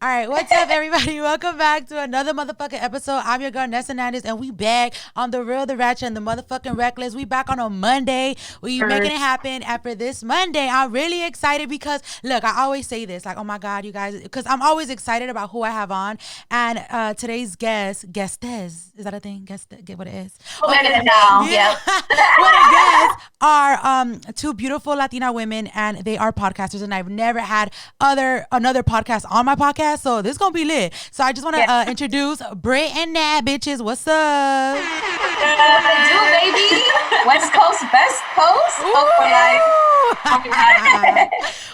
All right, what's up, everybody? Welcome back to another motherfucking episode. I'm your girl, Nessa Nandez, and we back on the real, the ratchet, and the motherfucking reckless. We back on a Monday. We making it happen after this Monday. I'm really excited because, look, I always say this, like, oh my God, you guys, because I'm always excited about who I have on. And today's guestes, is that a thing? Get what it is? We'll make it now. Yeah. What the guests are two beautiful Latina women, and they are podcasters, and I've never had another podcast on my podcast, so this is gonna be lit. So I just want to introduce Brit and Nat, bitches. What's up? What I do, baby? West Coast, Best Coast.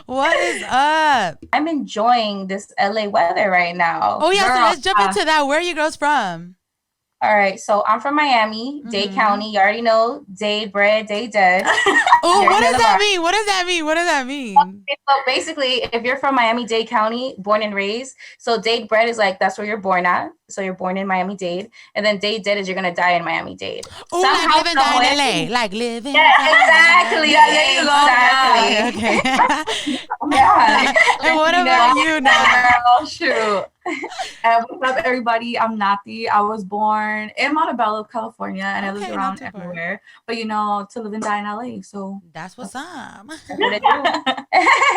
What is up? I'm enjoying this LA weather right now. Oh yeah, so let's jump into that. Where are you girls from? All right, so I'm from Miami, Dade County. You already know Dade bread, Dade dead. Oh, what does that mean? What does that mean? What does that mean? Okay, so basically, if you're from Miami, Dade County, born and raised, so Dade bread is like, that's where you're born at. So you're born in Miami-Dade. And then Dade dead is you're going to die in Miami-Dade. Oh, like living down in LA. Like living. Yeah, exactly. Yeah, there you go. Exactly. Okay. Yeah. And what about you now? Shoot. What's up, everybody? I'm Nati. I was born in Montebello, California, and I lived around everywhere. But to live and die in LA. So that's what's up. All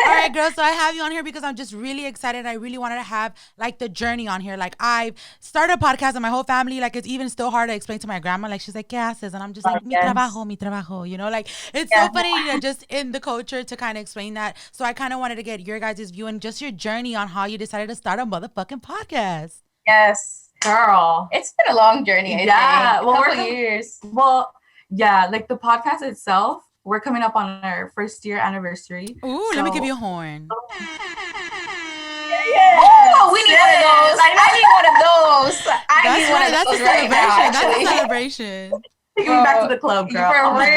right, girls. So I have you on here because I'm just really excited. I really wanted to have like the journey on here. Like I've started a podcast and my whole family, like it's even still hard to explain to my grandma. Like she's like, ¿qué haces? And I'm just like, mi trabajo. You know, like it's so funny to just in the culture to kind of explain that. So I kind of wanted to get your guys' view and just your journey on how you decided to start a motherfucking podcast. Yes, girl, it's been a long journey. I think. Well, we're years. Well, yeah, like the podcast itself, we're coming up on our first year anniversary. Ooh, let me give you a horn. Oh, we need one of those. I need one of those. That's a celebration. Right now, that's a celebration. Take me back to the club, girl. For real.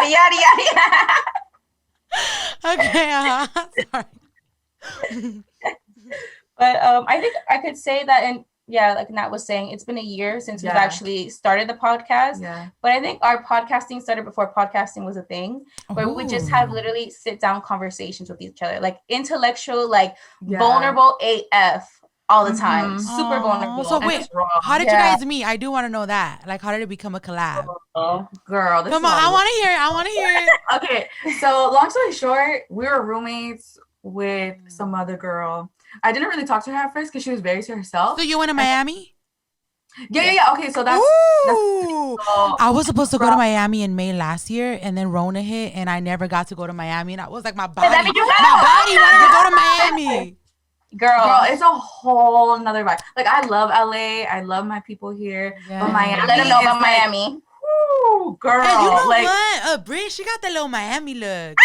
Yada. Okay, sorry. But I think I could say that, and like Nat was saying, it's been a year since we've actually started the podcast. Yeah. But I think our podcasting started before podcasting was a thing, where we just have literally sit down conversations with each other, like intellectual, like vulnerable AF. All the time. Super vulnerable. So wait, how did you guys meet? I do want to know that. Like, how did it become a collab? Girl, come on, I want to hear it. Okay, so long story short, we were roommates with some other girl. I didn't really talk to her at first because she was very to herself. So you went to Miami? Yeah. Okay, so that's I was supposed to go to Miami in May last year, and then Rona hit, and I never got to go to Miami. And I was like, my body wanted to go to Miami. Girl, it's a whole nother vibe. Like, I love LA. I love my people here. Yeah. But Miami, let them know about Miami. Woo, girl. And you know what? Brit, she got the little Miami look.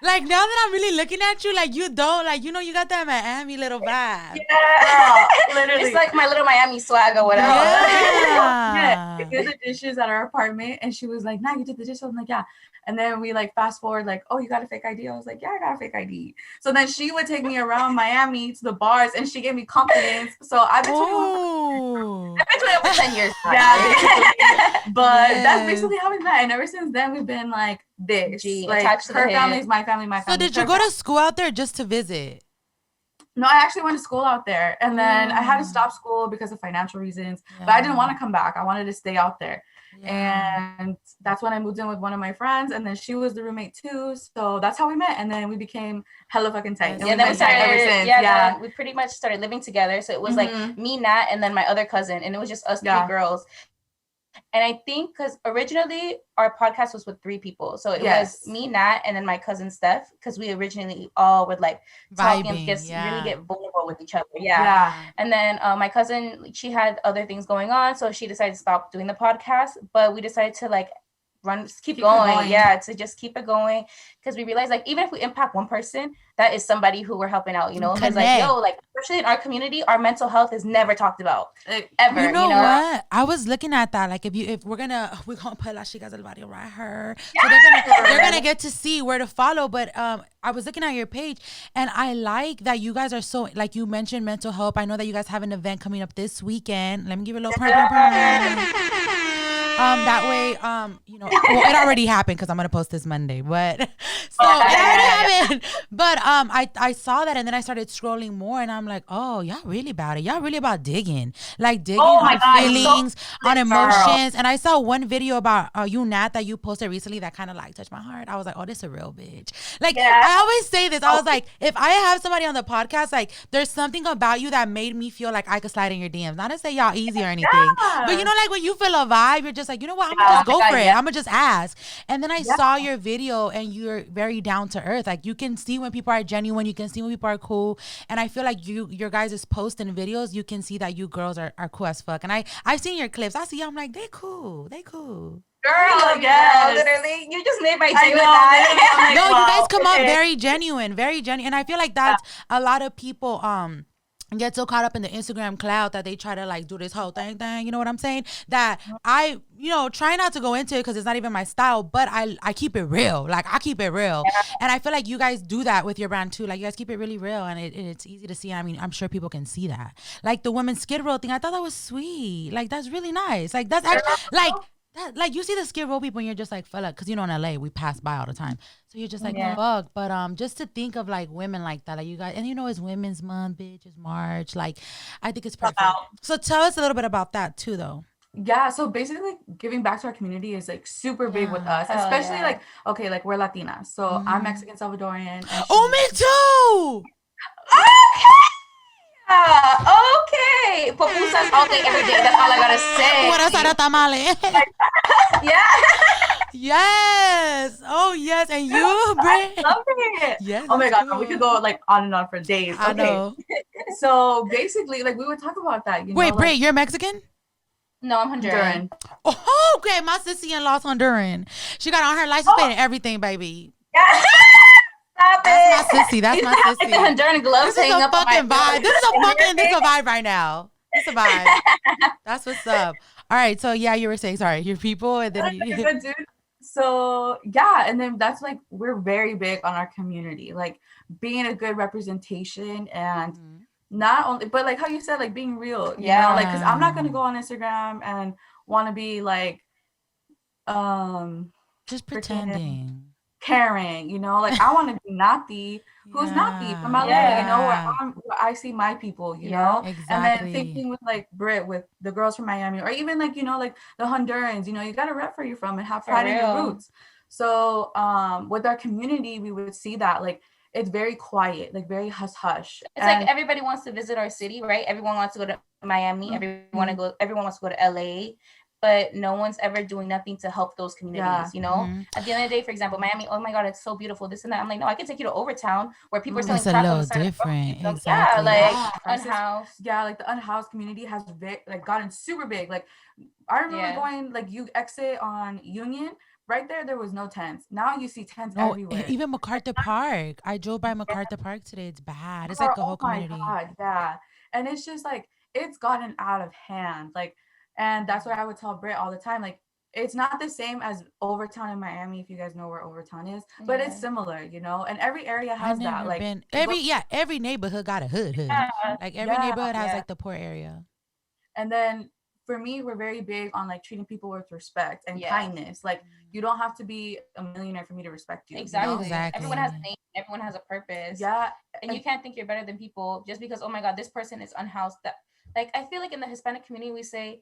Like, now that I'm really looking at you, like, you don't, like, you got that Miami little vibe. Yeah, literally. It's like my little Miami swag or whatever. Yeah. We did the dishes at our apartment, and she was like, nah, you did the dishes? I'm like, yeah. And then we like fast forward, like, oh, you got a fake ID? I was like, yeah, I got a fake ID. So then she would take me around Miami to the bars, and she gave me confidence. So I've been 21 for 10 years. Yeah, but that's basically how we met. And ever since then, we've been like this. Like, attached to her family is my family, my family. So did you go to school out there just to visit? No, I actually went to school out there. And then I had to stop school because of financial reasons. Yeah. But I didn't want to come back. I wanted to stay out there. Yeah. And that's when I moved in with one of my friends, and then she was the roommate too. So that's how we met, and then we became hella fucking tight. And then we started ever since. Yeah, we pretty much started living together. So it was like me, Nat, and then my other cousin, and it was just us three girls. And I think because originally our podcast was with 3 people. So it was me, Nat, and then my cousin Steph, because we originally all would like talk and just really get vulnerable with each other. Yeah. And then my cousin, she had other things going on. So she decided to stop doing the podcast. But we decided to like keep going. Yeah, to just keep it going, because we realized like even if we impact one person, that is somebody who we're helping out, because like especially in our community, our mental health is never talked about ever. You know what? I was looking at that, like if we're gonna put Las Chicas del Barrio right here, so they're gonna get to see where to follow. But I was looking at your page, and I like that you guys are so, like you mentioned, mental health. I know that you guys have an event coming up this weekend. Let me give you a little That way, well, it already happened because I'm gonna post this Monday, but so it already happened. But I saw that and then I started scrolling more and I'm like, oh, y'all really about it. Y'all really about digging on feelings, on emotions. And I saw one video about you, Nat, that you posted recently that kind of like touched my heart. I was like, oh, this is a real bitch. Like I always say this. I was like, if I have somebody on the podcast, like there's something about you that made me feel like I could slide in your DMs. Not to say y'all easy or anything, but you know, like when you feel a vibe, you're just like, you know what, I'm gonna just go for it. I'm gonna just ask. And then I saw your video and you're very down to earth. Like you can see when people are genuine, you can see when people are cool. And I feel like your guys' posts and videos, you can see that you girls are cool as fuck. And I've seen your clips. I see I'm like, they cool. Girl, yeah, literally, you just made my day with that. No, you guys come up very genuine. And I feel like that's a lot of people get so caught up in the Instagram cloud that they try to like do this whole thing, you know what I'm saying? That I, try not to go into it because it's not even my style, but I keep it real. Like I keep it real. Yeah. And I feel like you guys do that with your brand too. Like you guys keep it really real and it's easy to see. I mean, I'm sure people can see that. Like the women's Skid Row thing, I thought that was sweet. Like that's really nice. Like that's actually, like you see the Skid Row people and you're just like, fella, because in LA we pass by all the time, so you're just like, fuck. But just to think of like women like that, like you guys, and it's Women's Month, bitch, it's March, like I think it's perfect. So tell us a little bit about that too, though. Yeah, so basically giving back to our community is like super big with us, especially like we're Latinas, so I'm Mexican Salvadorian. Oh, me too. Okay. Pupusas all day, every day. That's all I gotta say. What else are tamales? Yeah. Yes. Oh, yes. And you, Brit? I love it. Yes. Oh my God. We could go like on and on for days. I know. So basically, like we would talk about that. Wait, Brit, you're Mexican? No, I'm Honduran. Oh, okay. My sister-in-law's Honduran. She got on her license plate and everything, baby. Yeah. That's my sissy. That's my sissy. Like the Honduran gloves this is hanging a up fucking vibe. This is a vibe right now. It's a vibe. That's what's up. All right. So yeah, you were saying, sorry, your people, and then dude. So yeah, and then that's like we're very big on our community, like being a good representation and not only, but like how you said, like being real. You know, like because I'm not gonna go on Instagram and want to be like, just pretending. Caring, like I want to be Nati, who's Nati from LA, where I see my people, know, exactly. And then thinking with like Brit, with the girls from Miami, or even like like the Hondurans, you got to rep where you're from and have pride in your roots. So with our community, we would see that like it's very quiet, like very hush. It's like everybody wants to visit our city, right? Everyone wants to go to Miami. Everyone wants to go to LA. But no one's ever doing nothing to help those communities, At the end of the day, for example, Miami, oh my God, it's so beautiful, this and that. I'm like, no, I can take you to Overtown where people are selling crack on the side of the road. Exactly. Yeah, like unhoused. Yeah, like the unhoused community has gotten super big. Like I remember going, like you exit on Union, right there was no tents. Now you see tents everywhere. Even MacArthur Park. I drove by MacArthur Park today. It's bad. It's like the whole community. Oh my God, yeah. And it's just like, it's gotten out of hand. Like, and that's what I would tell Brit all the time. Like, it's not the same as Overtown in Miami, if you guys know where Overtown is, but it's similar, And every area has that. Like every neighborhood got a hood. Yeah. Like every neighborhood has like the poor area. And then for me, we're very big on like treating people with respect and kindness. Like you don't have to be a millionaire for me to respect you. Exactly. Everyone has a name. Everyone has a purpose. Yeah. And you can't think you're better than people just because, oh my God, this person is unhoused. That, like, I feel like in the Hispanic community, we say,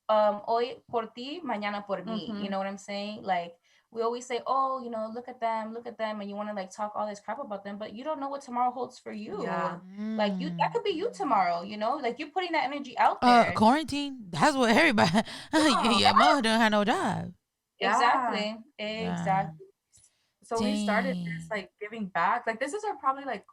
hoy por ti, mañana por mí. You know what I'm saying? Like, we always say, oh, look at them. And you want to like talk all this crap about them, but you don't know what tomorrow holds for you. Yeah. Like that could be you tomorrow, like you're putting that energy out there. Quarantine. That's what everybody, your mother don't have no job. Exactly. So we started this like giving back. Like this is our probably like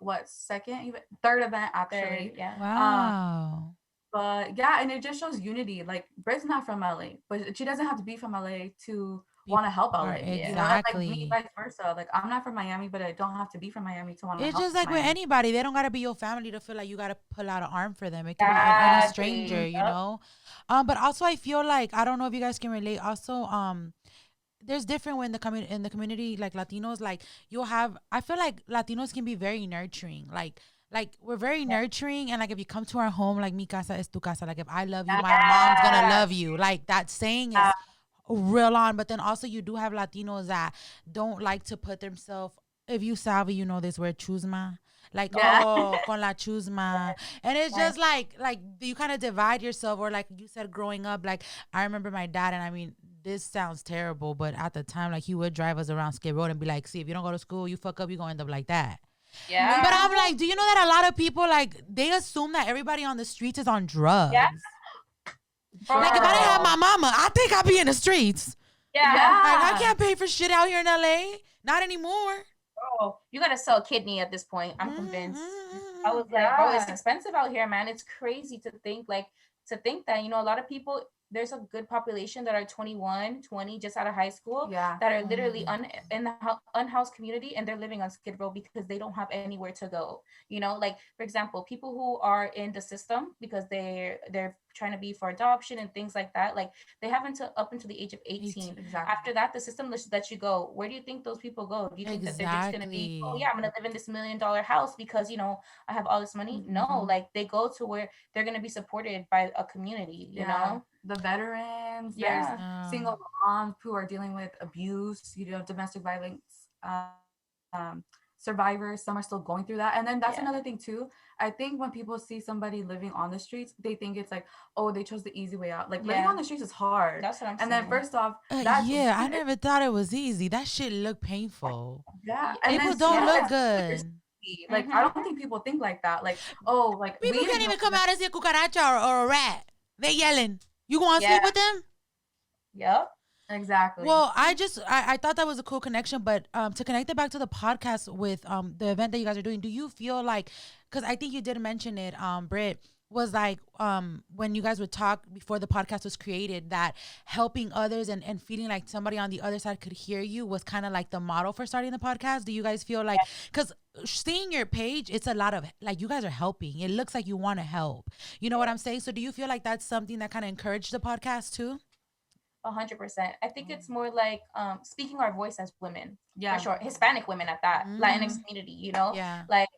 third event actually. Yeah. Wow. But yeah, and it just shows unity. Like Brit's not from LA, but she doesn't have to be from LA to want to help LA. Exactly. Like me, vice versa. Like I'm not from Miami, but I don't have to be from Miami to want to help. It's just like Miami. with anybody. They don't gotta be your family to feel like you gotta pull out an arm for them. It could be any stranger, you know. But also I feel like, I don't know if you guys can relate. Also, there's different when in the community, like Latinos, like I feel like Latinos can be very nurturing. Like we're very nurturing, and like if you come to our home, like mi casa es tu casa. Like if I love you, my mom's gonna love you. Like that saying is real on, but then also you do have Latinos that don't like to put themselves, if you savvy, you know this word, chusma. Like, oh, con la chusma. And it's just like you kind of divide yourself, or like you said, growing up, like I remember my dad, and I mean, this sounds terrible, but at the time, like he would drive us around Skid Road and be like, see, if you don't go to school, you fuck up, you gonna end up like that. Yeah. But I'm like, do you know that a lot of people, like, they assume that everybody on the streets is on drugs? Yeah. Like, if I didn't have my mama, I think I'd be in the streets. Yeah. Like, I can't pay for shit out here in LA. Not anymore. Bro, you gotta sell a kidney at this point. I'm convinced. I was like, bro, it's expensive out here, man. It's crazy to think that, you know, a lot of people, there's a good population that are 21, 20, just out of high school, that are literally in the unhoused community, and they're living on Skid Row because they don't have anywhere to go. You know, like, for example, people who are in the system because they're trying to be for adoption and things like that, like they have up until the age of 18. Exactly. After that, the system lets you go. Where do you think those people go? Do you think that they're just going to be, oh yeah, I'm going to live in this $1 million house because, you know, I have all this money? No, like they go to where they're going to be supported by a community, you know? The veterans, there's single moms who are dealing with abuse, you know, domestic violence, survivors. Some are still going through that. And then that's another thing too. I think when people see somebody living on the streets, they think it's like, oh, they chose the easy way out. Like living on the streets is hard. That's what I'm saying. And then first off, I never thought it was easy. That shit looked painful. Yeah. People don't look good. Like I don't think people think like that. Like, oh, like people can't even come out and see a cucaracha or a rat. They're yelling. You going to sleep with them? Yep. Exactly. Well, I thought that was a cool connection, but to connect it back to the podcast with the event that you guys are doing, do you feel like, because I think you did mention it, Brit, was like when you guys would talk before the podcast was created, that helping others and feeling like somebody on the other side could hear you was kind of like the model for starting the podcast? Do you guys feel like, because seeing your page, it's a lot of like, you guys are helping. It looks like you want to help. You know what I'm saying? So do you feel like that's something that kind of encouraged the podcast too? 100%. I think it's more like speaking our voice as women, for sure. Hispanic women at that, Latinx community, you know, like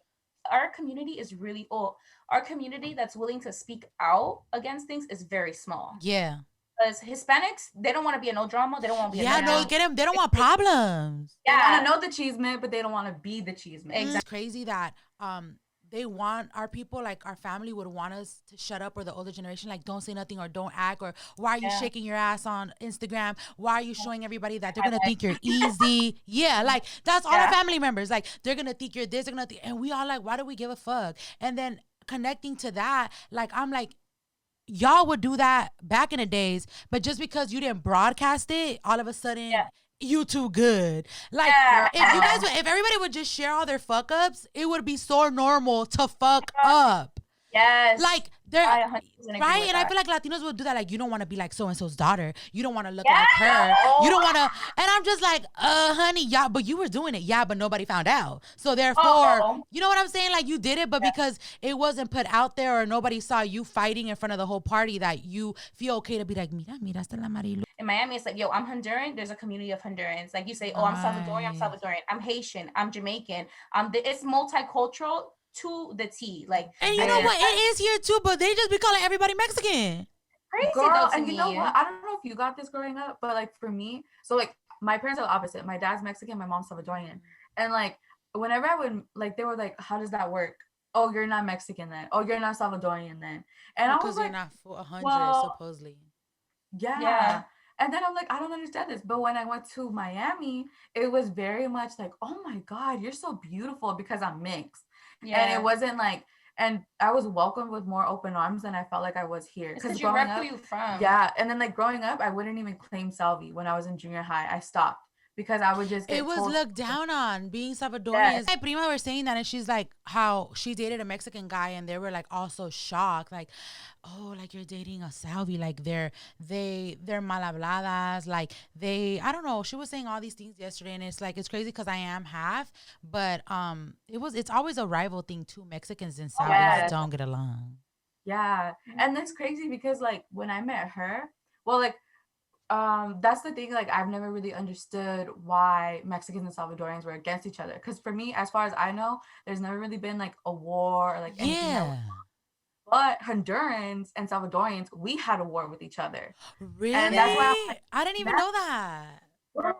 our community is really old. Our community that's willing to speak out against things is very small. Yeah. Because Hispanics, they don't want to be in no drama. They don't want to be in no get them. They don't want problems. They want to know the cheeseman, but they don't want to be the cheeseman. Exactly. It's crazy that they want our people, like our family would want us to shut up, or the older generation, like don't say nothing or don't act, or why are you shaking your ass on Instagram? Why are you showing everybody that they're going to think you're easy? Like that's all our family members. Like they're going to think you're this, they're going to think, and we all like, why do we give a fuck? And then connecting to that, like I'm like, y'all would do that back in the days, but just because you didn't broadcast it, all of a sudden you too good. Like if everybody would just share all their fuck ups, it would be so normal to fuck up. Yes. Like they're right. And I feel like Latinos will do that. Like, you don't want to be like so-and-so's daughter. You don't want to look like her. You don't want to. And I'm just like, honey, yeah, but you were doing it. Yeah, but nobody found out. So therefore, you know what I'm saying? Like you did it, but because it wasn't put out there or nobody saw you fighting in front of the whole party, that you feel okay to be like, mira, hasta la Marilu. In Miami, it's like, yo, I'm Honduran. There's a community of Hondurans. Like you say, oh, I'm Salvadorian. I'm Haitian. I'm Jamaican. It's multicultural to the T. Like, and you know what? It is here too, but they just be calling everybody Mexican. Crazy, girl. And you know what? I don't know if you got this growing up, but like for me, so like my parents are the opposite. My dad's Mexican, my mom's Salvadorian, and like whenever I would like, they were like, "How does that work? Oh, you're not Mexican then. Oh, you're not Salvadorian then." And I was like, "Because you're not 100 supposedly." Yeah. And then I'm like, I don't understand this. But when I went to Miami, it was very much like, oh my God, you're so beautiful, because I'm mixed. Yeah. And it wasn't like, and I was welcomed with more open arms than I felt like I was here. Because you rep where you from. Yeah. And then like growing up, I wouldn't even claim Salvi when I was in junior high. I stopped. Because I would just get looked down on being Salvadorian. Yes. My prima were saying that, and she's like, how she dated a Mexican guy, and they were like also shocked, like, oh, like you're dating a Salvi, like they're mal habladas, like I don't know. She was saying all these things yesterday, and it's like, it's crazy because I am half, but it's always a rival thing too. Mexicans and Salvis don't get along. Yeah, and that's crazy because like when I met her, well, like. That's the thing, like I've never really understood why Mexicans and Salvadorians were against each other, because for me, as far as I know, there's never really been like a war or like anything But Hondurans and Salvadorians, we had a war with each other. Really? And that's why like, I didn't even know that. Yeah, it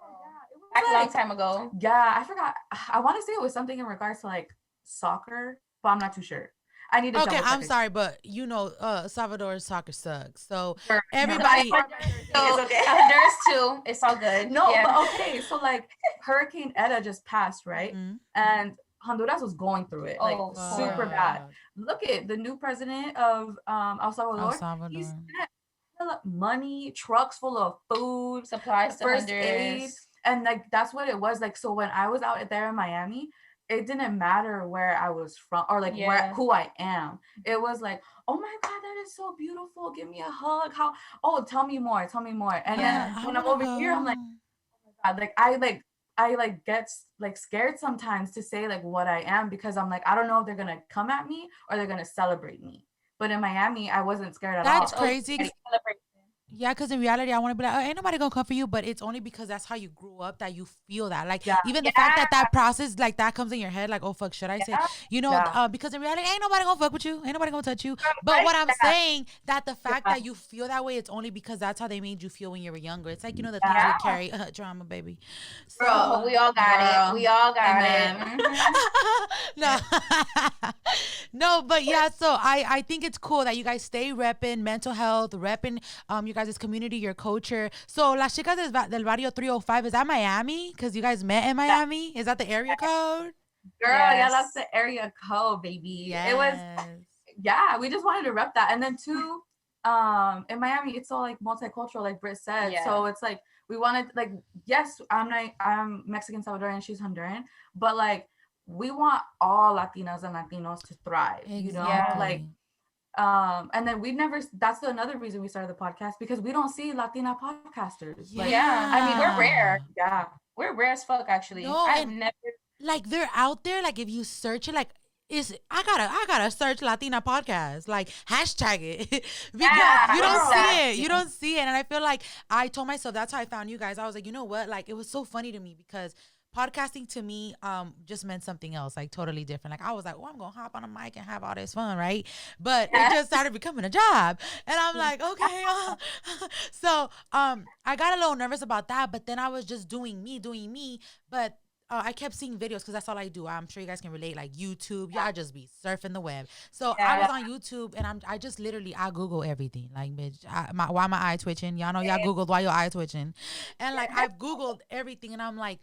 was a long time ago. Yeah, I forgot. I want to say it was something in regards to like soccer, but I'm not too sure. I need to. Okay, I'm sorry, but Salvador's soccer sucks. So everybody, it's okay. Honduras too. It's all good. No, but okay. So like Hurricane Eta just passed, right? Mm-hmm. And Honduras was going through it, like super bad. Look at the new president of El Salvador. He spent money, trucks full of food, supplies, first aid, and like that's what it was. Like, so when I was out there in Miami, it didn't matter where I was from or like who I am. It was like, oh my God, that is so beautiful. Give me a hug. Tell me more. And then when I'm over here, I'm like, oh my God, I get scared sometimes to say like what I am, because I'm like, I don't know if they're gonna come at me or they're gonna celebrate me. But in Miami, I wasn't scared at all. That's crazy. Yeah, because in reality, I want to be like, oh, ain't nobody gonna come for you, but it's only because that's how you grew up that you feel that. Like, even the fact that process, like, that comes in your head, like, oh, fuck, should I say? You know, because in reality, ain't nobody gonna fuck with you. Ain't nobody gonna touch you. But what I'm saying, that the fact that you feel that way, it's only because that's how they made you feel when you were younger. It's like, you know, the things we carry, drama, baby. So, bro, we all got it. We all got it. No, but yeah, so I think it's cool that you guys stay repping mental health, repping you guys' community, your culture. So Las Chicas del Barrio 305, is that Miami? Because you guys met in Miami? Is that the area code? Girl, yeah, that's the area code, baby. Yes. It was, we just wanted to rep that. And then too, in Miami, it's all like multicultural, like Brit said. Yeah. So it's like, we wanted, like, yes, I'm Mexican Salvadorian, she's Honduran, but like, we want all Latinas and Latinos to thrive, you know, like, and then that's another reason we started the podcast, because we don't see Latina podcasters. Like, I mean, we're rare. Yeah. We're rare as fuck, actually. No, I've never, like, they're out there, like, if you search it, like, I gotta search Latina podcast, like hashtag it, because you don't see it. And I feel like I told myself, that's how I found you guys. I was like, you know what? Like, it was so funny to me because podcasting to me just meant something else, like totally different. Like, I was like, oh, I'm gonna hop on a mic and have all this fun, right? But it just started becoming a job, and I'm like, okay. So I got a little nervous about that, but then I was just doing me, but I kept seeing videos because that's all I do. I'm sure you guys can relate, like YouTube. Y'all just be surfing the web. So I was on YouTube, and I just literally, I Google everything. Like, bitch, why my eye twitching? Y'all know y'all Googled why your eye twitching. And like, I've Googled everything, and I'm like,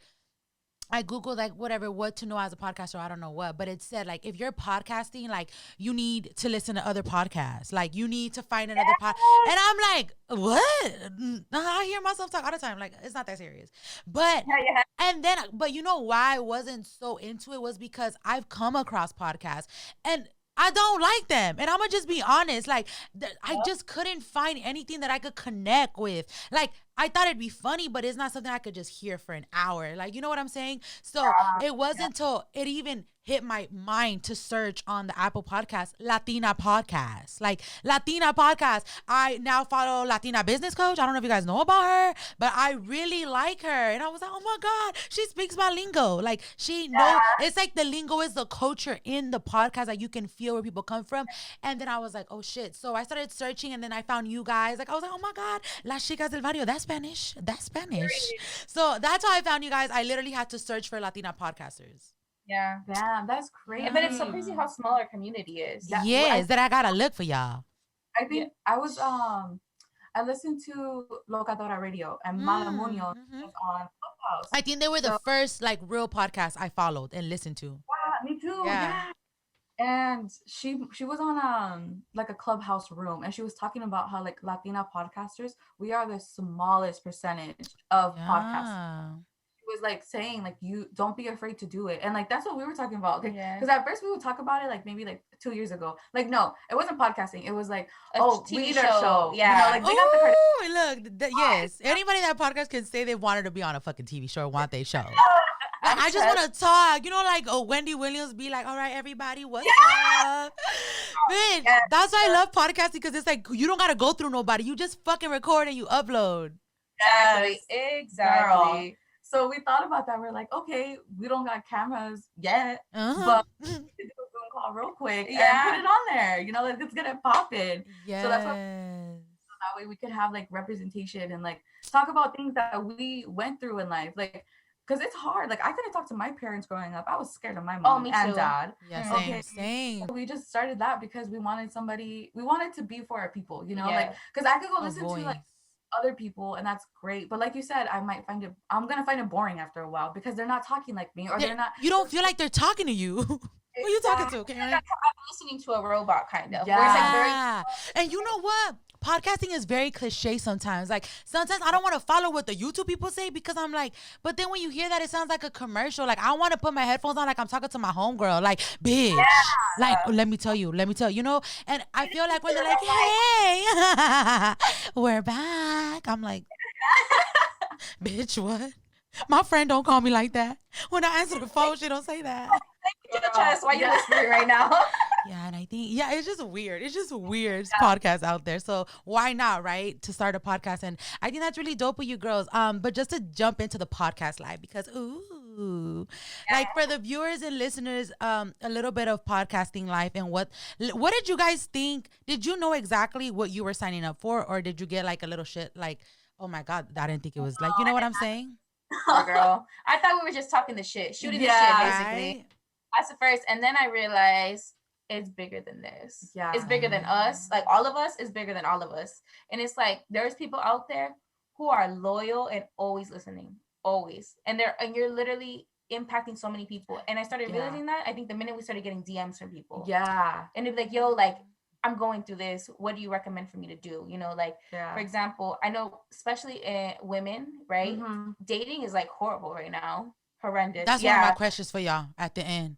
I Googled like whatever, what to know as a podcaster, I don't know what, but it said like, if you're podcasting, like, you need to listen to other podcasts, like you need to find another pod. And I'm like, what? I hear myself talk all the time. Like, it's not that serious. But and then, but you know why I wasn't so into it was because I've come across podcasts and I don't like them. And I'm going to just be honest. Like, I just couldn't find anything that I could connect with. Like, I thought it'd be funny, but it's not something I could just hear for an hour. Like, you know what I'm saying? So it wasn't until it even hit my mind to search on the Apple Podcast, Latina Podcast. Like, Latina Podcast. I now follow Latina Business Coach. I don't know if you guys know about her, but I really like her. And I was like, oh my God, she speaks my lingo. Like, she knows, it's like the lingo is the culture in the podcast that you can feel where people come from. And then I was like, oh shit. So I started searching, and then I found you guys. Like, I was like, oh my God, Las Chicas del Barrio. That's Spanish. So that's how I found you guys. I literally had to search for Latina podcasters. Yeah, that's crazy. But it's so crazy how small our community is. That I gotta look for y'all. I think I was I listened to Locadora Radio, and Mala Munoz was on Clubhouse. I think they were the first like real podcast I followed and listened to. Yeah, me too. Yeah. And she was on like a Clubhouse room, and she was talking about how like Latina podcasters, we are the smallest percentage of podcasts. She was like saying like, you don't be afraid to do it, and like that's what we were talking about. Because at first we would talk about it like maybe like 2 years ago. Like, no, it wasn't podcasting. It was like TV show. Yeah. You know, like look, yes. Anybody that podcast can say they wanted to be on a fucking TV show or want their show. I just want to talk, you know, like Wendy Williams be like, all right, everybody, what's up? Bitch, that's why I love podcasting, because it's like, you don't got to go through nobody. You just fucking record and you upload. Exactly. Girl. So we thought about that. We're like, okay, we don't got cameras yet, but we could do a Zoom call raw real quick and put it on there. You know, like it's gonna pop in. Yes. So that's what, that way we could have like representation and like talk about things that we went through in life. Like, because it's hard. Like I couldn't talk to my parents growing up. I was scared of my mom and dad. Yeah, same. We just started that because we wanted to be for our people, you know, like, because I could go listen to like other people and that's great, but like you said, I'm gonna find it boring after a while because they're not talking like me, or they're not, you don't feel like they're talking to you. Who are you talking to? Okay, I'm listening to a robot kind of. Yeah. And you know what? Podcasting is very cliche sometimes. Like sometimes I don't want to follow what the YouTube people say because I'm like, but then when you hear that, it sounds like a commercial. Like I want to put my headphones on like I'm talking to my homegirl. Like, bitch. Like, let me tell you, you know? And I feel like when they're like, hey, we're back. I'm like, bitch, what? My friend don't call me like that. When I answer the phone, she don't say that. Why you listening right now? Yeah, and I think, it's just weird. It's just weird podcasts out there. So why not, right? To start a podcast. And I think that's really dope with you girls. But just to jump into the podcast live because, like for the viewers and listeners, a little bit of podcasting life and what did you guys think? Did you know exactly what you were signing up for? Or did you get like a little shit like, oh my God, I didn't think it was like, you know what I'm saying? Poor girl. I thought we were just talking the shit, shooting the shit, basically. Right? That's the first. And then I realized it's bigger than this. Yeah. It's bigger than us. Like all of us is bigger than all of us. And it's like there's people out there who are loyal and always listening. Always. And you're literally impacting so many people. And I started realizing that, I think the minute we started getting DMs from people. Yeah. And it'd be like, yo, like I'm going through this. What do you recommend for me to do? You know, like, for example, I know, especially women, right? Mm-hmm. Dating is like horrible right now. Horrendous. That's one of my questions for y'all at the end.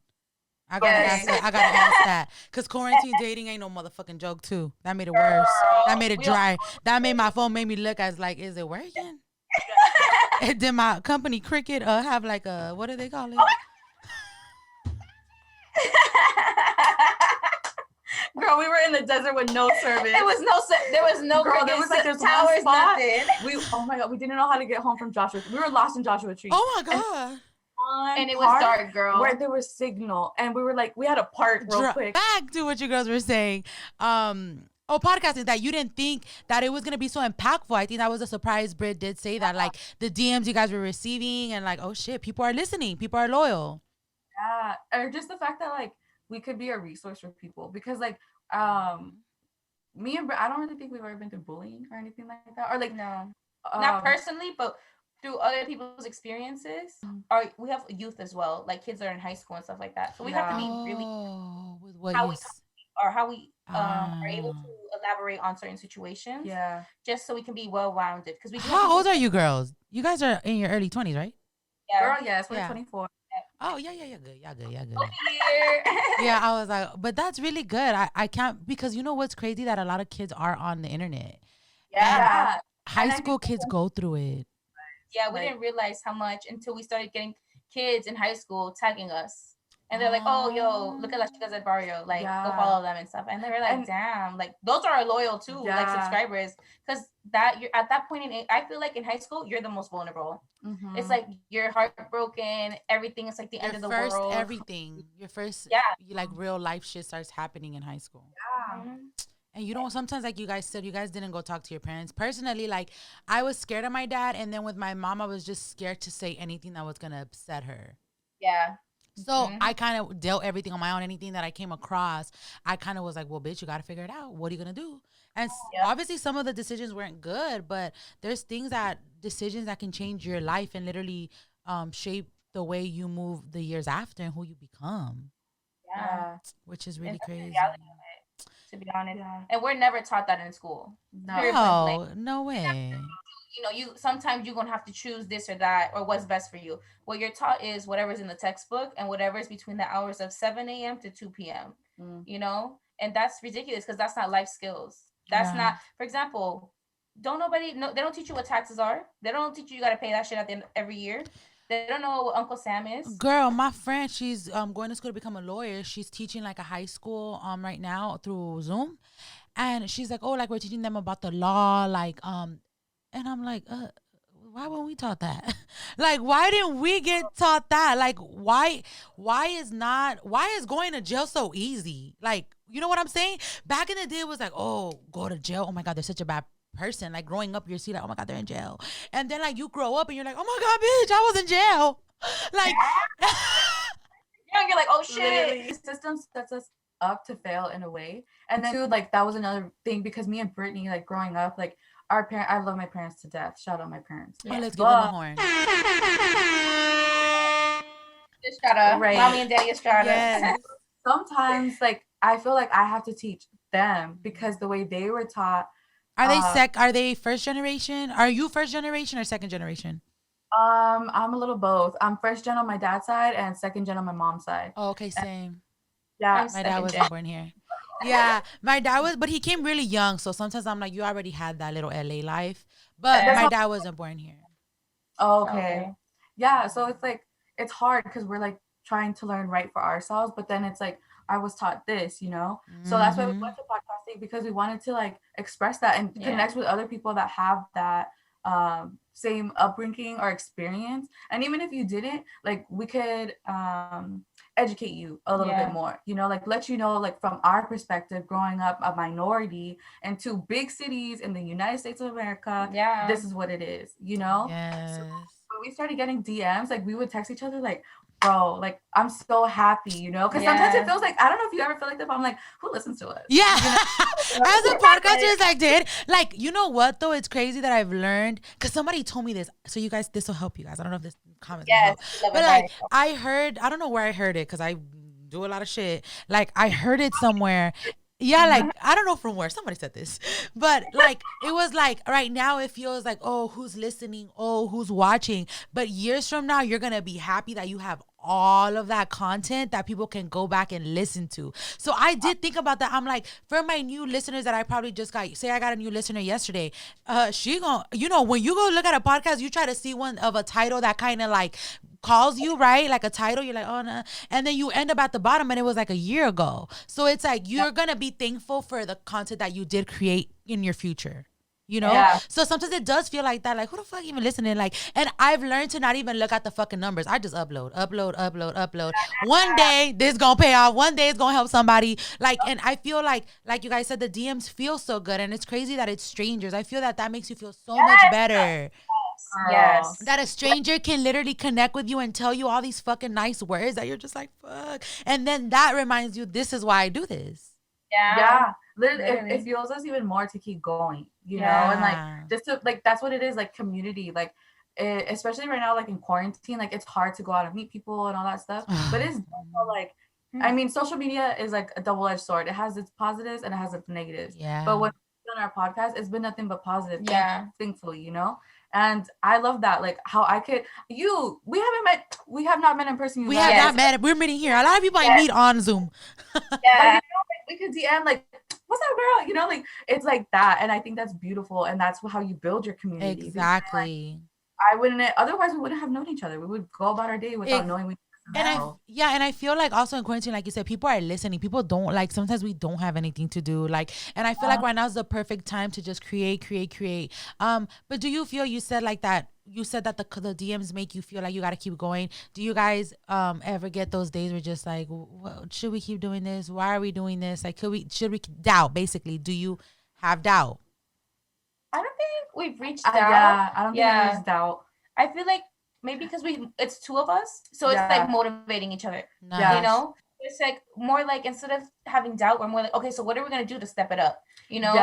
I gotta ask that. Because quarantine dating ain't no motherfucking joke, too. That made it worse. That made it dry. That made my phone made me look as like, is it working? And then my company Cricket have like a, what do they call it? Girl, we were in the desert with no service. There was no girl. There was like this towers, nothing. Oh my God, we didn't know how to get home from Joshua. We were lost in Joshua Tree. Oh my God. And it was dark, girl. Where there was signal, and we were like, we had to park real quick. Back to what you girls were saying. Podcasting, that you didn't think that it was gonna be so impactful. I think that was a surprise. Brit did say that, like the DMs you guys were receiving, and like, oh shit, people are listening, people are loyal. Yeah, or just the fact that like we could be a resource for people because like me and Brit, I don't really think we've ever been through bullying or anything like that, or like no, not personally, but through other people's experiences, or we have youth as well, like kids that are in high school and stuff like that. So we have to be really with what how we are able to elaborate on certain situations. Yeah, just so we can be well rounded. Because we. How old are you girls? You guys are in your early 20s, right? Yeah, girl. Yes, we're 24. Oh yeah, y'all good. Yeah, I was like, but that's really good. I can't, because you know what's crazy, that a lot of kids are on the internet. Yeah, and high school kids go through it. Yeah, we didn't realize how much until we started getting kids in high school tagging us. And they're like, oh, yo, look at Las Chicas at Barrio. Like, go follow them and stuff. And they were like, damn. Like, those are loyal, too, like, subscribers. Because you're at that point, I feel like in high school, you're the most vulnerable. Mm-hmm. It's like, you're heartbroken. Everything is like the end of the world. Everything. Your first, like, real life shit starts happening in high school. Yeah. Mm-hmm. And you know, sometimes, like you guys said, you guys didn't go talk to your parents. Personally, like, I was scared of my dad. And then with my mom, I was just scared to say anything that was going to upset her. Yeah. So I kind of dealt everything on my own. Anything that I came across, I kind of was like, well, bitch, you got to figure it out. What are you going to do? And obviously, some of the decisions weren't good. But there's decisions that can change your life and literally shape the way you move the years after and who you become. Yeah. Which is really crazy. To be honest, and we're never taught that in school. No way. You know, sometimes you're gonna have to choose this or that or what's best for you. What you're taught is whatever's in the textbook and whatever's between the hours of 7 a.m. to 2 p.m. You know, and that's ridiculous because that's not life skills. That's not. For example, they don't teach you what taxes are. They don't teach you got to pay that shit at the end every year. They don't know what Uncle Sam is. Girl, my friend, she's going to school to become a lawyer. She's teaching like a high school right now through Zoom. And she's like, oh, like we're teaching them about the law, like and I'm like, why weren't we taught that? Like, why didn't we get taught that? Like, why is going to jail so easy? Like, you know what I'm saying? Back in the day, it was like, oh, go to jail. Oh my God, they're such a bad person. Like, growing up, you see like, oh my God, they're in jail. And then like you grow up and you're like, oh my God, bitch, I was in jail. Like, yeah, you're like, oh shit. Literally, the system sets us up to fail in a way. And then too, like that was another thing because me and Brittany, like growing up, like our parents, I love my parents to death. Shout out my parents. Oh, let's give them a horn. Estrada, right. Mommy and Daddy Estrada. Yes. Sometimes, like I feel like I have to teach them because the way they were taught. Are they first generation? Are you first generation or second generation? I'm a little both. I'm first gen on my dad's side and second gen on my mom's side. Oh, okay, same. Yeah, my dad wasn't born here. Yeah, my dad was, but he came really young. So sometimes I'm like, you already had that little LA life, but my dad wasn't born here. Okay. Yeah, so it's like it's hard because we're like trying to learn right for ourselves, but then it's like I was taught this, you know. So that's why we went to podcasting because we wanted to like express that and connect with other people that have that same upbringing or experience. And even if you didn't, like we could educate you a little bit more, you know, like let you know, like from our perspective, growing up a minority in 2 big cities in the United States of America, this is what it is, you know. Yes. So when we started getting DMs, like we would text each other like, bro, like I'm so happy, you know, because sometimes it feels like, I don't know if you ever feel like that, but I'm like, who listens to us? Yeah. You know? As a podcaster, I did. Like, you know what though? It's crazy that I've learned because somebody told me this. So you guys, this will help you guys. I don't know if this comment will help. But like I heard, I don't know where I heard it because I do a lot of shit. Like I heard it somewhere. Yeah, like I don't know from where somebody said this, but like it was like right now it feels like, oh, who's listening? Oh, who's watching? But years from now, you're gonna be happy that you have all of that content that people can go back and listen to. So I did think about that. I'm like, for my new listeners that I probably just got, say I got a new listener yesterday, she gonna, you know, when you go look at a podcast, you try to see one of a title that kind of like calls you, right? Like a title, you're like, oh no. And then you end up at the bottom and it was like a year ago. So it's like, you're going to be thankful for the content that you did create in your future. You know? Yeah. So sometimes it does feel like that. Like, who the fuck even listening? Like, and I've learned to not even look at the fucking numbers. I just upload. One day, this gonna pay off. One day, it's gonna help somebody. Like, and I feel like you guys said, the DMs feel so good. And it's crazy that it's strangers. I feel that makes you feel so much better. Yes. That a stranger can literally connect with you and tell you all these fucking nice words that you're just like, fuck. And then that reminds you, this is why I do this. Yeah. Literally. It fuels us even more to keep going, you know? And like, just to, like, that's what it is, like community. Like, especially right now, like in quarantine, like it's hard to go out and meet people and all that stuff. But it's like, I mean, social media is like a double-edged sword. It has its positives and it has its negatives. Yeah. But when we've done our podcast, it's been nothing but positive. Yeah. Thankfully, you know? And I love that, like how I could, we have not met in person. We have not met. We're meeting here. A lot of people I meet on Zoom. Yeah. But, you know, like, we could DM like, what's up, girl? You know, like it's like that. And I think that's beautiful. And that's how you build your community. Exactly. Like, otherwise we wouldn't have known each other. We would go about our day without knowing we. And I feel like also in quarantine, like you said, people are listening. People don't, like, sometimes we don't have anything to do. Like, and I feel like right now is the perfect time to just create. But do you feel, you said that the DMs make you feel like you got to keep going. Do you guys ever get those days where just like, should we keep doing this? Why are we doing this? Like, should we doubt, basically? Do you have doubt? I don't think we've reached doubt. Yeah, I don't think there's doubt. I feel like maybe because it's 2 of us, so it's like motivating each other. You know, it's like more like instead of having doubt, we're more like, okay, so what are we gonna do to step it up? You know,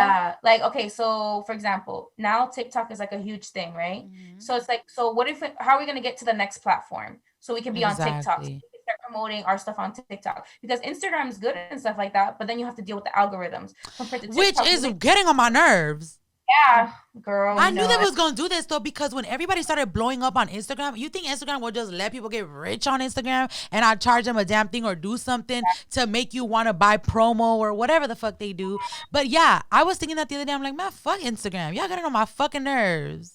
like, okay, so for example, now TikTok is like a huge thing, right? Mm-hmm. So it's like, so how are we gonna get to the next platform so we can be on TikTok? So we can start promoting our stuff on TikTok, because Instagram is good and stuff like that, but then you have to deal with the algorithms compared to TikTok, which is getting on my nerves. Yeah, girl. I knew they was gonna do this though, because when everybody started blowing up on Instagram, you think Instagram will just let people get rich on Instagram and I charge them a damn thing or do something to make you want to buy promo or whatever the fuck they do. But yeah, I was thinking that the other day. I'm like, man, fuck Instagram. Y'all getting on my fucking nerves.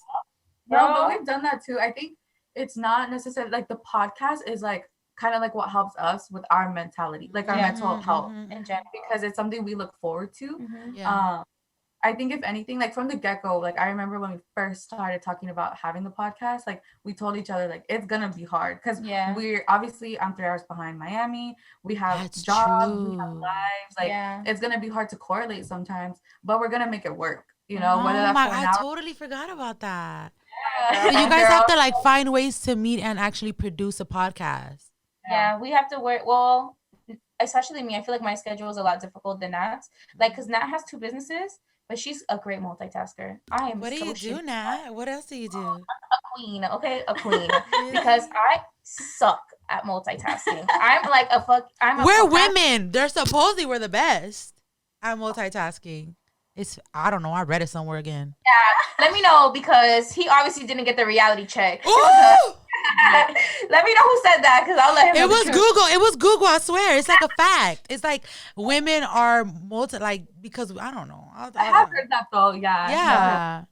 No, but we've done that too. I think it's not necessarily like the podcast is like kind of like what helps us with our mentality, like our mental health, because it's something we look forward to. I think if anything, like from the get-go, like I remember when we first started talking about having the podcast, like we told each other like it's gonna be hard because we're obviously I'm 3 hours behind Miami. We have jobs, we have lives. Like it's gonna be hard to correlate sometimes, but we're gonna make it work. You know, whether that's I totally forgot about that. So you guys have to like find ways to meet and actually produce a podcast. Yeah, we have to work. Well, especially me, I feel like my schedule is a lot difficult than Nat's. Like, because Nat has 2 businesses. But she's a great multitasker. What do you do, Nat? What else do you do? A queen, okay? A queen. Because I suck at multitasking. I'm like we're women. They're supposedly we're the best at multitasking. I don't know. I read it somewhere again. Yeah. Let me know because he obviously didn't get the reality check. Let me know who said that because I'll let him know. It was Google. I swear. It's like a fact. It's like women are because I don't know. I have heard that though. Yeah. Yeah.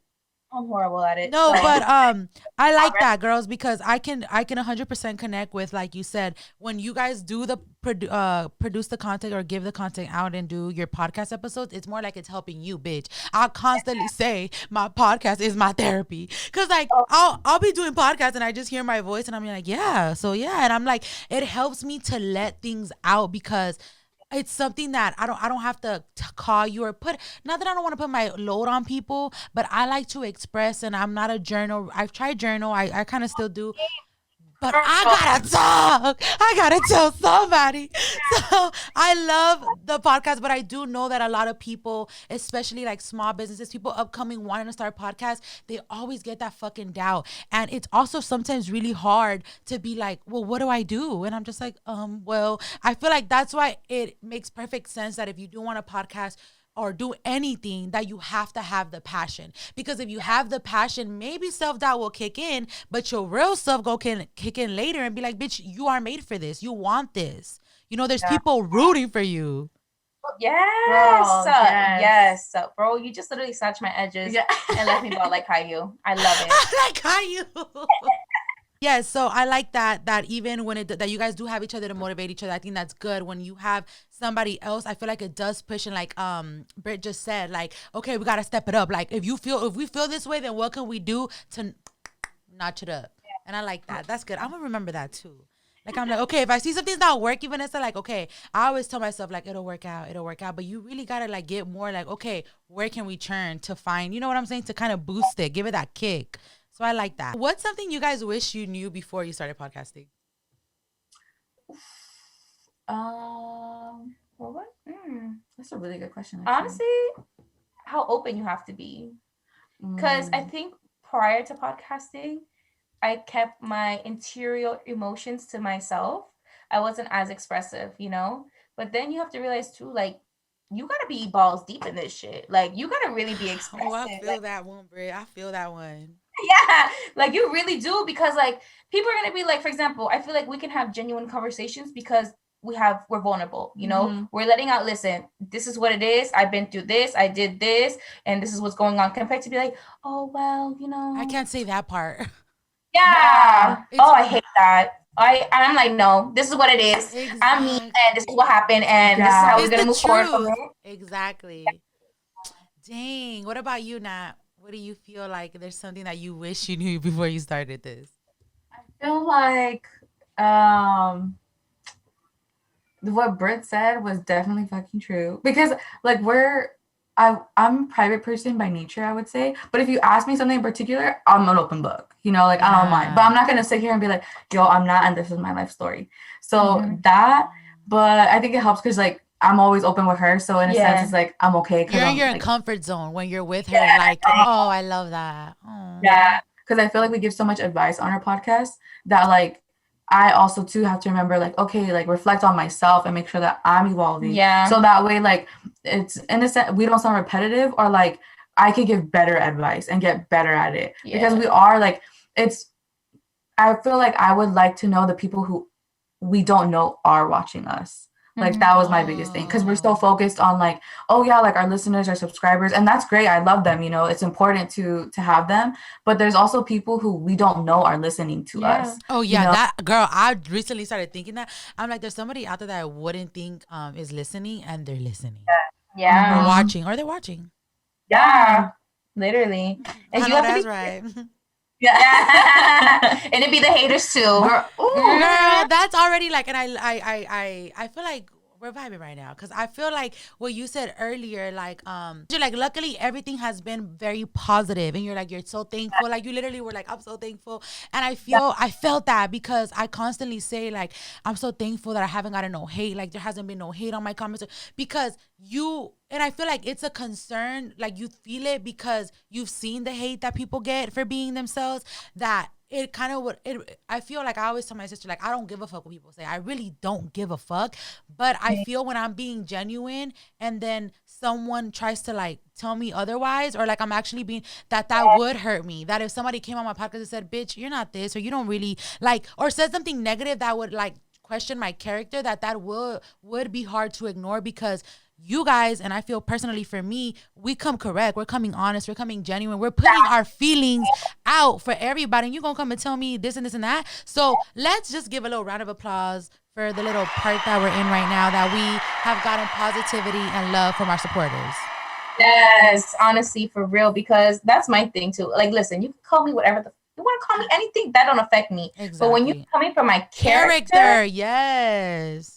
I'm horrible at it. No, but I like that, girls, because I can 100% connect with, like you said, when you guys do the produce the content or give the content out and do your podcast episodes, it's more like it's helping you, bitch. I constantly say my podcast is my therapy because like I'll be doing podcasts and I just hear my voice and I'm like, yeah, so yeah, and I'm like, it helps me to let things out because it's something that I don't have to call you or not that I don't want to put my load on people, but I like to express and I'm not a journal. I've tried journal. I kind of still do. But I gotta talk. I gotta tell somebody. So I love the podcast, but I do know that a lot of people, especially like small businesses, people upcoming wanting to start podcasts, they always get that fucking doubt. And it's also sometimes really hard to be like, well, what do I do? And I'm just like, well, I feel like that's why it makes perfect sense that if you do want a podcast or do anything, that you have to have the passion. Because if you have the passion, maybe self-doubt will kick in, but your real self can kick in later and be like, bitch, you are made for this. You want this. You know, there's people rooting for you. Yes. Yes. Bro, you just literally snatched my edges and let me go like Caillou. I love it. I like Caillou. Yeah, so I like that even when that you guys do have each other to motivate each other. I think that's good. When you have somebody else, I feel like it does push, and like Brit just said, like, okay, we gotta step it up. Like if we feel this way, then what can we do to notch it up? Yeah. And I like that. That's good. I'm gonna remember that too. Like I'm like, okay, if I see something's not working, Vanessa, like, okay, I always tell myself like it'll work out. But you really gotta like get more like, okay, where can we turn to find, you know what I'm saying, to kind of boost it, give it that kick. So I like that. What's something you guys wish you knew before you started podcasting? Well, what? That's a really good question. Honestly, how open you have to be. Because I think prior to podcasting, I kept my interior emotions to myself. I wasn't as expressive, you know? But then you have to realize too, like, you gotta be balls deep in this shit. Like, you gotta really be expressive. Oh, I feel that one, Brit. I feel that one. Yeah, like you really do, because like people are gonna be like, for example, I feel like we can have genuine conversations because we're vulnerable, you know, we're letting out, listen, this is what it is, I've been through this, I did this, and this is what's going on, compared to be like, oh well, you know, I can't say that part. Yeah. I hate that. I'm like, no, this is what it is. Exactly. I'm me, and this is what happened, and this is how we're gonna move forward from it. Exactly. Dang. What about you, Nat? What do you feel like there's something that you wish you knew before you started this? I feel like what Britt said was definitely fucking true, because like I'm a private person by nature, I would say, but if you ask me something in particular, I'm an open book, you know, like I don't mind, but I'm not gonna sit here and be like, yo, I'm not, and this is my life story. So but I think it helps because like I'm always open with her, so in a sense it's like I'm okay. You're in comfort zone when you're with her. Like, oh, I love that. Oh. Yeah, because I feel like we give so much advice on our podcast that like I also too have to remember like, okay, like reflect on myself and make sure that I'm evolving. Yeah. So that way, like it's in a sense we don't sound repetitive, or like I could give better advice and get better at it because we are like I feel like I would like to know the people who we don't know are watching us. Like that was my biggest thing, because we're so focused on like, oh yeah, like our listeners, our subscribers, and that's great. I love them, you know, it's important to have them, but there's also people who we don't know are listening to us. Oh yeah, you know? That girl, I recently started thinking that. I'm like, there's somebody out there that I wouldn't think is listening, and they're listening. Yeah. Or watching. Yeah. Literally. And I you know have to that's be right. Yeah. And it'd be the haters too. Girl, That's already like, and I feel like we're vibing right now because I feel like what you said earlier, like you're like, luckily everything has been very positive, and you're so thankful. Like you literally were like, I'm so thankful, and I felt that because I constantly say like, I'm so thankful that I haven't gotten no hate. Like there hasn't been no hate on my comments because you. And I feel like it's a concern, like you feel it because you've seen the hate that people get for being themselves, that it kind of would, I feel like I always tell my sister, like, I don't give a fuck what people say. I really don't give a fuck. But I feel when I'm being genuine and then someone tries to like tell me otherwise, or like I'm actually being, that would hurt me. That if somebody came on my podcast and said, bitch, you're not this, or you don't really like, or said something negative that would like question my character, that would be hard to ignore because you guys, and I feel personally for me, we come correct. We're coming honest. We're coming genuine. We're putting our feelings out for everybody. And you're going to come and tell me this and this and that. So let's just give a little round of applause for the little part that we're in right now, that we have gotten positivity and love from our supporters. Yes, honestly, for real, because that's my thing too. Like, listen, you can call me whatever you want to call me, anything that don't affect me. Exactly. But when you're coming from my character, yes.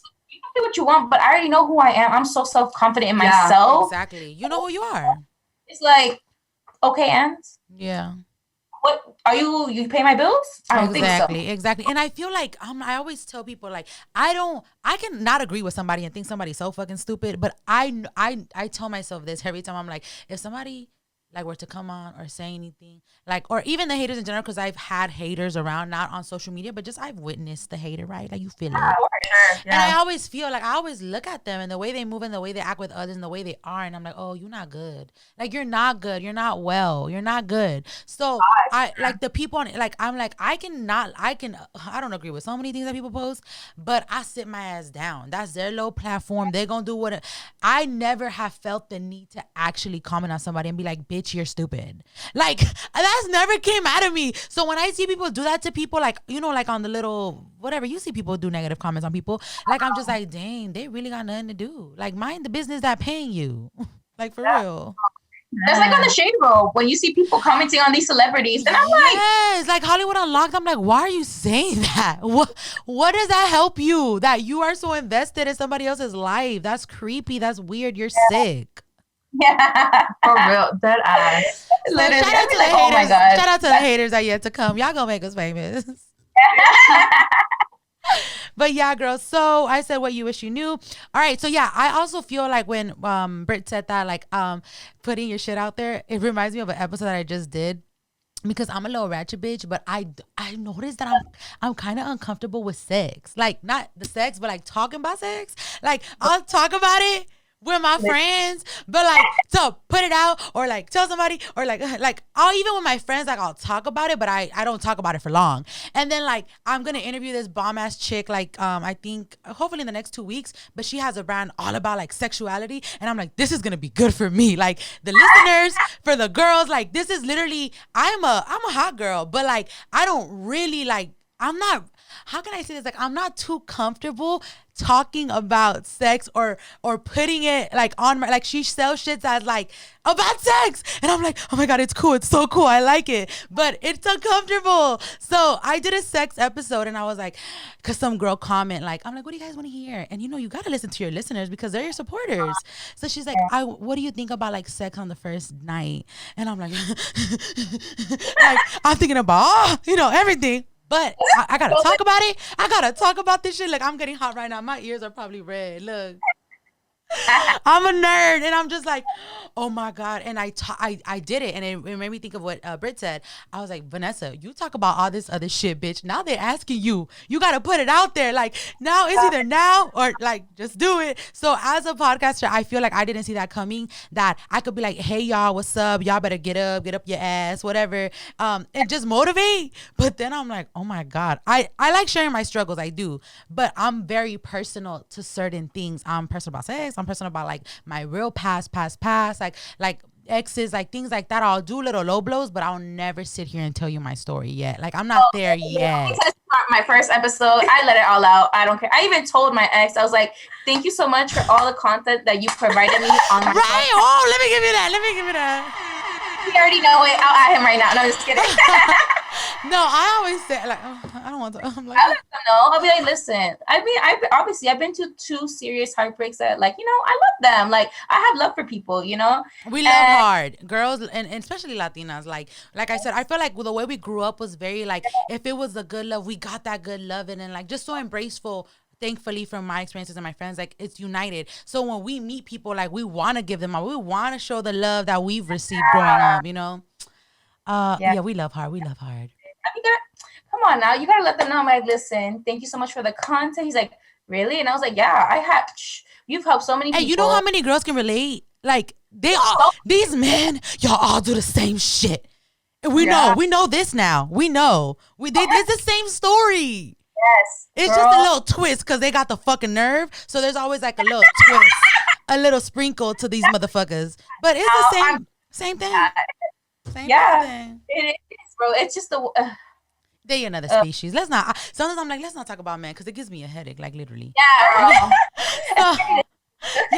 Do what you want, but I already know who I am. I'm so self-confident in myself. Exactly. You know who you are. It's like, okay, and yeah. What are you pay my bills? I don't think so. Exactly. And I feel like I always tell people like I can not agree with somebody and think somebody's so fucking stupid, but I tell myself this every time. I'm like, if somebody like were to come on or say anything, like, or even the haters in general, because I've had haters around, not on social media, but just I've witnessed the hater, right? Like you feel it. Sure. And I always feel like I always look at them and the way they move and the way they act with others and the way they are, and I'm like, oh, you're not good. Like you're not good. You're not well. You're not good. So I like the people on, like I'm like I don't agree with so many things that people post, but I sit my ass down. That's their low platform. They're gonna do what I never have felt the need to actually comment on somebody and be like, bitch, you're stupid. Like that's never came out of me. So when I see people do that to people, like, you know, like on the little whatever, you see people do negative comments on people, like I'm just like, dang, they really got nothing to do. Like mind the business that paying you. Like for real. That's like on the Shade Room when you see people commenting on these celebrities, and I'm like, yes, like Hollywood Unlocked. I'm like, why are you saying that? What does that help you? That you are so invested in somebody else's life? That's creepy. That's weird. You're sick. Yeah, for real, that ass. So shout out to the haters. Oh my God. Shout out to the haters that yet to come. Y'all gonna make us famous. But yeah, girls. So I said what you wish you knew. All right. So yeah, I also feel like when Brit said that, like putting your shit out there, it reminds me of an episode that I just did. Because I'm a little ratchet bitch, but I noticed that I'm kind of uncomfortable with sex. Like not the sex, but like talking about sex. Like I'll talk about it with my friends, but like to put it out or like tell somebody or like I'll even with my friends, like I'll talk about it, but I don't talk about it for long. And then like I'm gonna interview this bomb ass chick, like I think hopefully in the next 2 weeks, but she has a brand all about like sexuality, and I'm like, this is gonna be good for me, like the listeners, for the girls. Like this is literally, I'm a hot girl, but like I don't really like, I'm not, how can I say this? Like, I'm not too comfortable talking about sex or putting it like on my, like she sells shit that's like about sex. And I'm like, oh my God, it's cool. It's so cool. I like it, but it's uncomfortable. So I did a sex episode and I was like, cause some girl comment, like, I'm like, what do you guys want to hear? And you know, you got to listen to your listeners because they're your supporters. So she's like, what do you think about like sex on the first night? And I'm like, like I'm thinking about, you know, everything. But I gotta talk about it. I gotta talk about this shit. Like I'm getting hot right now. My ears are probably red. Look. I'm a nerd, and I'm just like, oh my God. And I did it, and it made me think of what Britt said. I was like, Vanessa, you talk about all this other shit, bitch. Now they're asking you. You got to put it out there. Like now it's either now or like just do it. So as a podcaster, I feel like I didn't see that coming, that I could be like, hey, y'all, what's up? Y'all better get up your ass, whatever, and just motivate. But then I'm like, oh my God. I like sharing my struggles. I do. But I'm very personal to certain things. I'm personal about sex. I'm personal about like my real past, like exes, like things like that. I'll do little low blows, but I'll never sit here and tell you my story yet. Like I'm not there yet. my first episode. I let it all out. I don't care. I even told my ex, I was like, thank you so much for all the content that you provided me on my podcast. Oh, let me give you that. You already know it. I'll add him right now. No, I'm just kidding. No, I always say like, I don't want to. I'm like, I'll let them know. I'll be like, listen. I mean, I've been to 2 serious heartbreaks that, like, I love them. Like, I have love for people. We love hard girls, and especially Latinas. Like I said, I feel like the way we grew up was very like, if it was a good love, we got that good love, and then like just so embraceful. Thankfully, from my experiences and my friends, like it's united. So when we meet people, like we want to give them all, we want to show the love that we've received growing up. Yeah, we love hard. I mean, come on now, you gotta let them know. I'm like, listen, thank you so much for the content. He's like, really? And I was like, yeah, I have. You've helped so many people. Hey, you know how many girls can relate? Like these men, y'all all do the same shit. And we know this now. We know it's the same story. Yes, it's just a little twist because they got the fucking nerve. So there's always like a little twist, a little sprinkle to these motherfuckers. But it's the same thing. Same thing. It is, bro. It's just they another species. Sometimes I'm like, let's not talk about men because it gives me a headache, like literally. Yeah.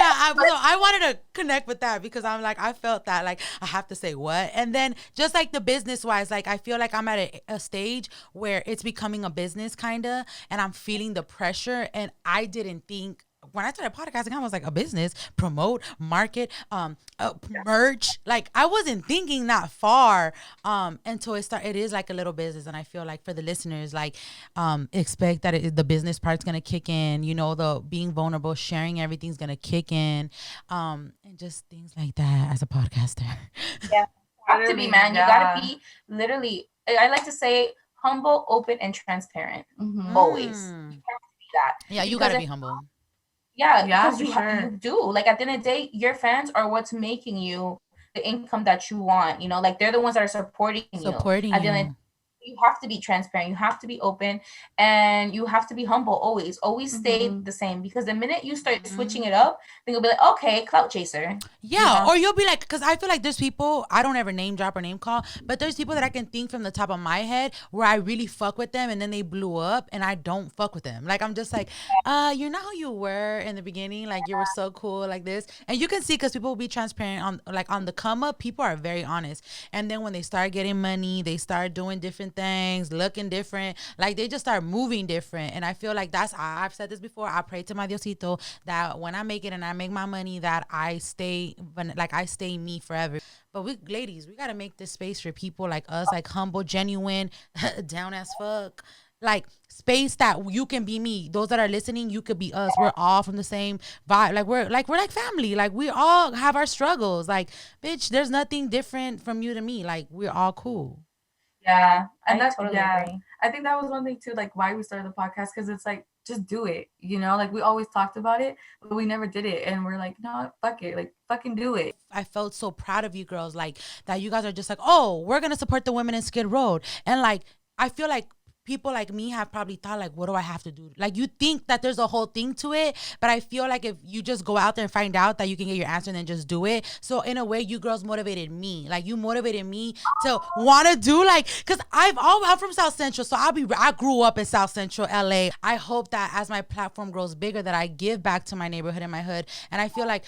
I wanted to connect with that because I'm like, I felt that like I have to say what, and then just like the business wise, like I feel like I'm at a stage where it's becoming a business kind of, and I'm feeling the pressure, and I didn't think. When I started podcasting, I was like, a business, promote, market, merch. Like I wasn't thinking that far until it is like a little business. And I feel like for the listeners, like expect that the business part's going to kick in, the being vulnerable, sharing everything's going to kick in, and just things like that as a podcaster. Yeah, you have to be, man. You got to be literally, I like to say, humble, open, and transparent. Mm-hmm. Always. You have to be that. Yeah, you got to be humble. Yeah, because you do. Like at the end of the day, your fans are what's making you the income that you want. Like they're the ones that are supporting you. At the end of the day, you have to be transparent. You have to be open, and you have to be humble. Always stay the same. Because the minute you start switching it up, then you'll be like, okay, clout chaser. Yeah, or you'll be like, because I feel like there's people, I don't ever name drop or name call, but there's people that I can think from the top of my head where I really fuck with them, and then they blew up, and I don't fuck with them. Like I'm just like, you're not who you were in the beginning. Like you were so cool, like this, and you can see because people will be transparent on the come up. People are very honest, and then when they start getting money, they start doing different things, looking different, like they just start moving different. And I feel like I've said this before, I pray to my Diosito that when I make it and I make my money, that I stay me forever. But we ladies, we gotta make this space for people like us, like humble, genuine, down as fuck, like space that you can be me. Those that are listening, you could be us. We're all from the same vibe. We're like family. Like we all have our struggles. Like, bitch, there's nothing different from you to me. Like we're all cool. Yeah, and that's totally agree. I think that was one thing too, like why we started the podcast, because it's like, just do it, like we always talked about it, but we never did it, and we're like, no, fuck it, like fucking do it. I felt so proud of you girls, like that you guys are just like, oh, we're gonna support the women in Skid Row, and like I feel like people like me have probably thought like, what do I have to do? Like you think that there's a whole thing to it, but I feel like if you just go out there and find out that you can get your answer and then just do it. So in a way, you girls motivated me. Like you motivated me to want to do cause I'm from South Central. So I grew up in South Central LA. I hope that as my platform grows bigger, that I give back to my neighborhood and my hood. And I feel like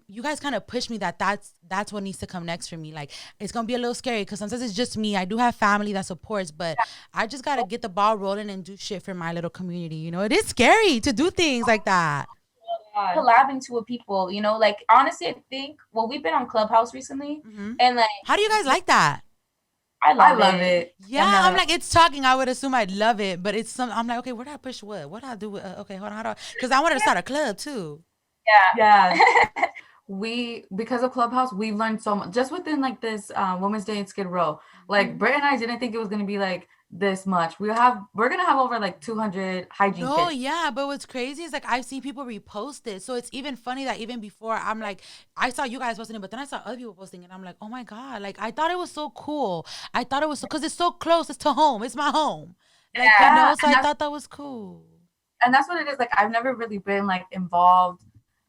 you guys kind of push me that's what needs to come next for me. Like it's going to be a little scary because sometimes it's just me. I do have family that supports, but I just got to get the ball rolling and do shit for my little community. It is scary to do things like that. Collabing with people, like honestly, I think we've been on Clubhouse recently, and like, how do you guys like that? I love it. Yeah, I'm like, it's talking. I would assume I'd love it, but I'm like, okay, where do I push what? What do I do? Okay, hold on, because I wanted to start a club too. Yeah. Because of Clubhouse, we've learned so much just within like this Women's Day in Skid Row. Like Britt and I didn't think it was gonna be like this much. We're gonna have over like 200 hygiene kits. Oh yeah, but what's crazy is like I've seen people repost it, so it's even funny that even before I'm like, I saw you guys posting it, but then I saw other people posting it, and I'm like, oh my god, like I thought it was so cool. I thought it was because it's so close. It's to home. It's my home. Like so I thought that was cool. And that's what it is. Like I've never really been like involved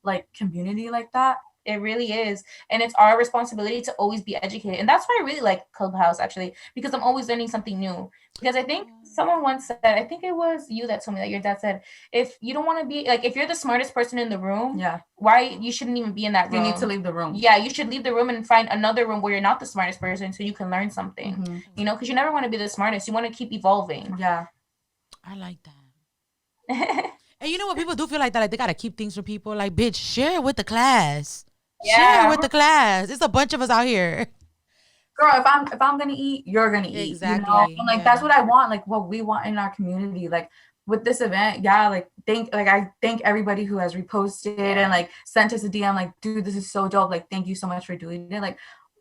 like community like that. It really is. And it's our responsibility to always be educated. And that's why I really like Clubhouse, actually, because I'm always learning something new. Because I think someone once said, I think it was you that told me that your dad said, if you don't want to be, like, if you're the smartest person in the room, why you shouldn't even be in that room. You need to leave the room. Yeah, you should leave the room and find another room where you're not the smartest person so you can learn something. You know, because you never want to be the smartest. You want to keep evolving. Yeah. I like that. And you know what? People do feel like that. Like, they got to keep things from people. Like, bitch, share it with the class. Share with the class. It's a bunch of us out here. Girl, if I'm gonna eat, you're gonna eat. Exactly. You know? And like that's what I want, like what we want in our community. Like with this event, I thank everybody who has reposted and like sent us a DM, like, dude, this is so dope. Like, thank you so much for doing it. Like,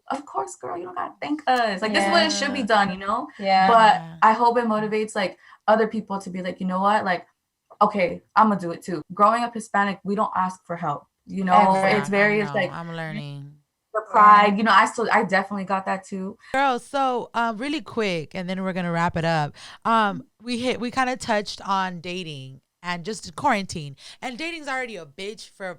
of course, girl, you don't gotta thank us. Like, this is what it should be done, you know? Yeah. But I hope it motivates like other people to be like, you know what? Like, okay, I'm gonna do it too. Growing up Hispanic, we don't ask for help. You know, it's very, it's like I'm learning the pride. You know, I definitely got that too. Girl, so really quick, and then we're gonna wrap it up. We kind of touched on dating and just quarantine, and dating's already a bitch for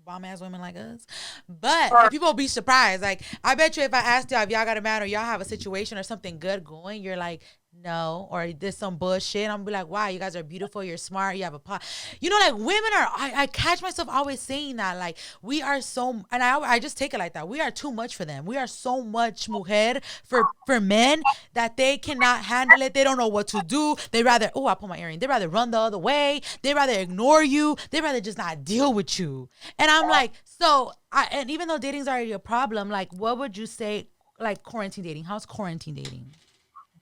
bomb ass women like us. But people will be surprised. Like, I bet you if I asked y'all if y'all got a man or y'all have a situation or something good going, you're like, no, or there's some bullshit. I'm gonna be like, wow, you guys are beautiful, you're smart, you have a pot. You know, like, women are, I catch myself always saying that, like, we are so, and I just take it like that. We are too much for them. We are so much mujer for men that they cannot handle it. They don't know what to do. They rather, I put my earring. They rather run the other way. They rather ignore you. They rather just not deal with you. And I'm like, and even though dating's already a problem, like, what would you say, like, quarantine dating? How's quarantine dating?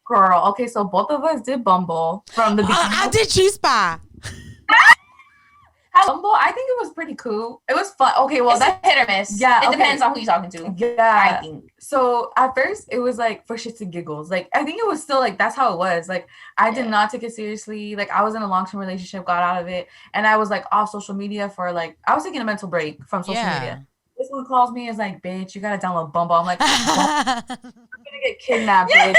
Girl, okay, so both of us did Bumble from the beginning. I did Chispa. Bumble, I think it was pretty cool. It was fun. Okay, well, that's hit or miss. Yeah, it depends on who you're talking to. Yeah, I think. So at first, it was like for shits and giggles. Like, I think it was still like that's how it was. Like, I did not take it seriously. Like, I was in a long-term relationship, got out of it, and I was like off social media for like I was taking a mental break from social media. This one calls me and is like, bitch, you gotta download Bumble. I'm like, I'm gonna get kidnapped, bitch.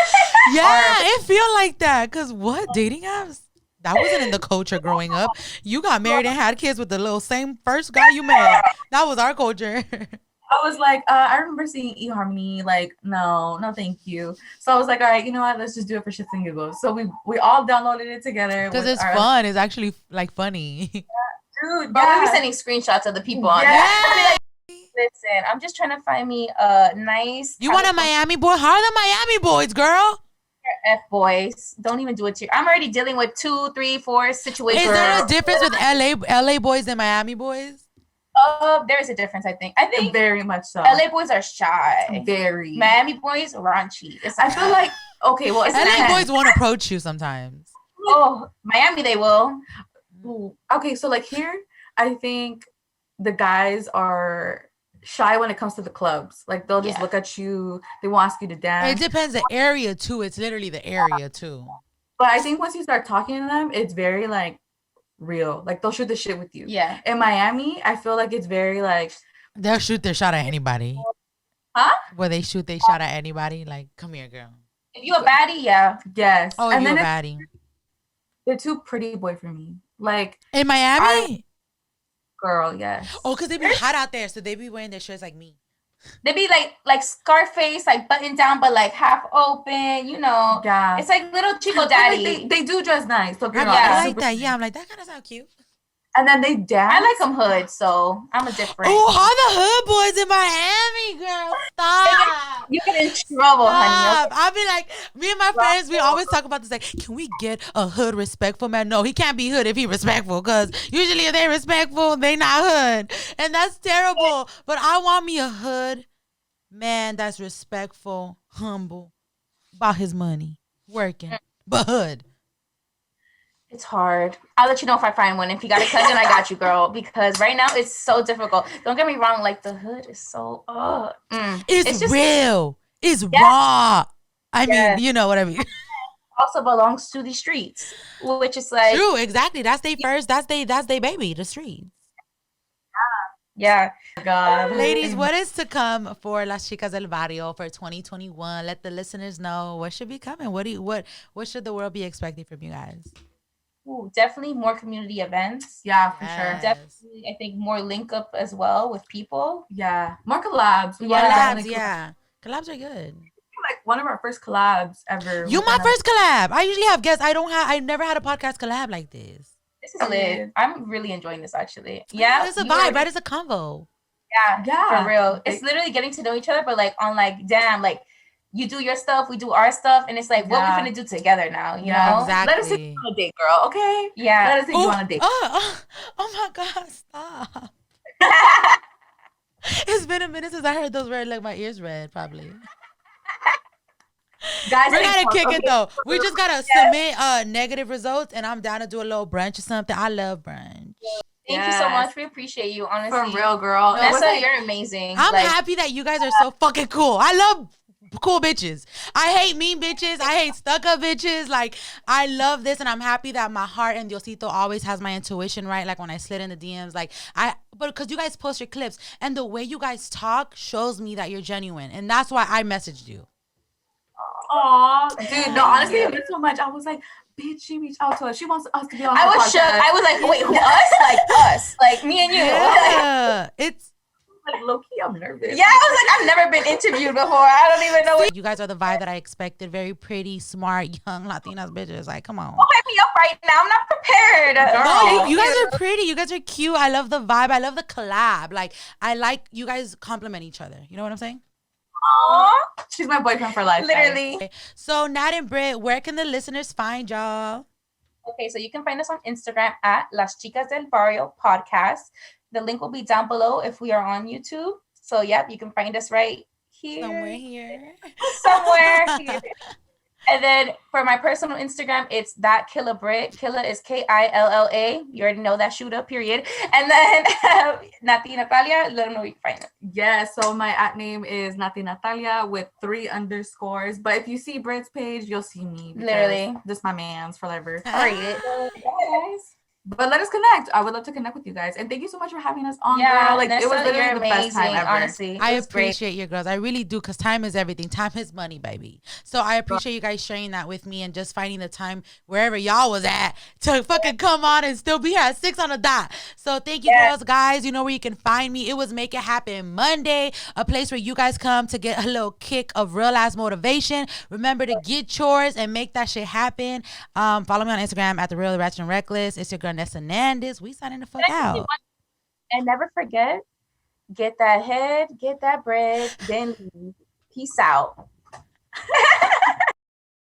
Yeah, it feel like that. Cause what, dating apps? That wasn't in the culture growing up. You got married and had kids with the little same first guy you met. That was our culture. I was like, I remember seeing eHarmony, like, no, thank you. So I was like, all right, you know what? Let's just do it for shits and giggles. So we all downloaded it together. Because it's fun. It's actually like funny. Yeah, dude, but we were sending screenshots of the people on there. Listen, I'm just trying to find me a nice. You want a Miami boy? How are the Miami boys, girl? F boys. Don't even do it to you. I'm already dealing with 2, 3, 4 situations. Is there a difference with LA boys and Miami boys? There is a difference, I think. I think very much so. LA boys are shy. Very. Miami boys raunchy. I feel like LA boys won't approach you sometimes. Oh, Miami they will. Ooh. Okay, so like here, I think the guys are shy when it comes to the clubs. Like, they'll just look at you. They won't ask you to dance. It depends the area too. It's literally the area too. But I think once you start talking to them, it's very like real. Like, they'll shoot the shit with you. Yeah. In Miami, I feel like it's very like they'll shoot their shot at anybody. Huh? Where they shoot their shot at anybody. Like, come here, girl. If you a baddie, yeah. Yes. Oh, if you a baddie. They're too pretty boy for me. Like, in Miami? Girl, yes. Oh, because they be hot out there, so they be wearing their shirts like me. They be like Scarface, like buttoned down, but like half open, you know. Yeah. It's like little Chico Daddy. They do dress nice. So I like that. Yeah, I'm like, that kind of sound cute. And then they dance. I like them hood, so I'm a different. Oh, all the hood boys in Miami, girl. Stop. You get in trouble, honey. I'll be like, me and my friends, we always talk about this. Like, can we get a hood respectful man? No, he can't be hood if he respectful. Because usually if they respectful, they not hood. And that's terrible. But I want me a hood man that's respectful, humble, about his money, working, but hood. It's hard. I'll let you know if I find one. If you got a cousin, I got you, girl. Because right now it's so difficult. Don't get me wrong. Like, the hood is so It's just real. It's raw. I mean, you know what I mean. Also belongs to the streets, which is like true. Exactly. That's their first. That's they baby. The streets. Yeah. God. Ladies, what is to come for Las Chicas del Barrio for 2021? Let the listeners know what should be coming. What should the world be expecting from you guys? Ooh, definitely more community events. Yeah, for sure. Definitely, I think more link up as well with people. Yeah, more collabs. Collabs are good. Like one of our first collabs ever. You my first collab. I usually have guests. I never had a podcast collab like this. This is lit. I'm really enjoying this actually. Yeah. It's a vibe, right? It's a convo. Yeah. For real. It's literally getting to know each other, but like on like, damn, like you do your stuff, we do our stuff, and it's like what we're gonna do together now, you know? Exactly. Let us take you on a date, girl, okay? Yeah. Let us take you on a date. Oh my God, stop. It's been a minute since I heard those words, like my ears red, probably. Guys, we're gonna kick it though. We just gotta submit negative results, and I'm down to do a little brunch or something. I love brunch. Thank you so much. We appreciate you, honestly. For real, girl. Nessa, you're amazing. I'm happy that you guys are so fucking cool. I love cool bitches. I hate mean bitches. I hate stuck-up bitches. Like, I love this, and I'm happy that my heart and Diosito always has my intuition right. Like, when I slid in the DMs, like, but because you guys post your clips, and the way you guys talk shows me that you're genuine, and that's why I messaged you. Aw, dude, no, honestly, it meant so much. I was like, bitch, she reached out to us. She wants us to be on her I was podcast. shook. I was like, wait, who, us? Like, us. Like, me and you. Yeah, it's like, low-key, I'm nervous. Yeah, I was like, I've never been interviewed before. I don't even know what. You guys are the vibe that I expected. Very pretty, smart, young Latinas bitches. Like, come on. Don't hype me up right now. I'm not prepared. No, you guys are pretty. You guys are cute. I love the vibe. I love the collab. Like, I like you guys compliment each other. You know what I'm saying? Aww. She's my boyfriend for life. Literally. Okay. So, Nat and Brit, where can the listeners find y'all? Okay, so you can find us on Instagram at Las Chicas del Barrio podcast. The link will be down below if we are on YouTube. So, yep, you can find us right here. Somewhere here. Somewhere here. And then for my personal Instagram, it's that Killa Brit. Killa is Killa. You already know that shooter, period. And then Nati Natalia, let them know where you can find it. Yeah, so my @name is Nati Natalia with 3 underscores. But if you see Brit's page, you'll see me. Literally. This my man's forever. Guys. But let us connect. I would love to connect with you guys. And thank you so much for having us on, yeah, girl. Like, Nessa, it was literally the best time ever. Honestly. I appreciate you girls. I really do, because time is everything. Time is money, baby. So I appreciate you guys sharing that with me and just finding the time wherever y'all was at to fucking come on and still be here at 6 on the dot. So thank you, girls, guys. You know where you can find me. It was Make It Happen Monday, a place where you guys come to get a little kick of real ass motivation. Remember to get yours and make that shit happen. Follow me on Instagram at The Real Ratchet and Reckless. It's your girl Nessa Nandis. We signing the fuck out. And never forget, get that head, get that bread, then leave. Peace out.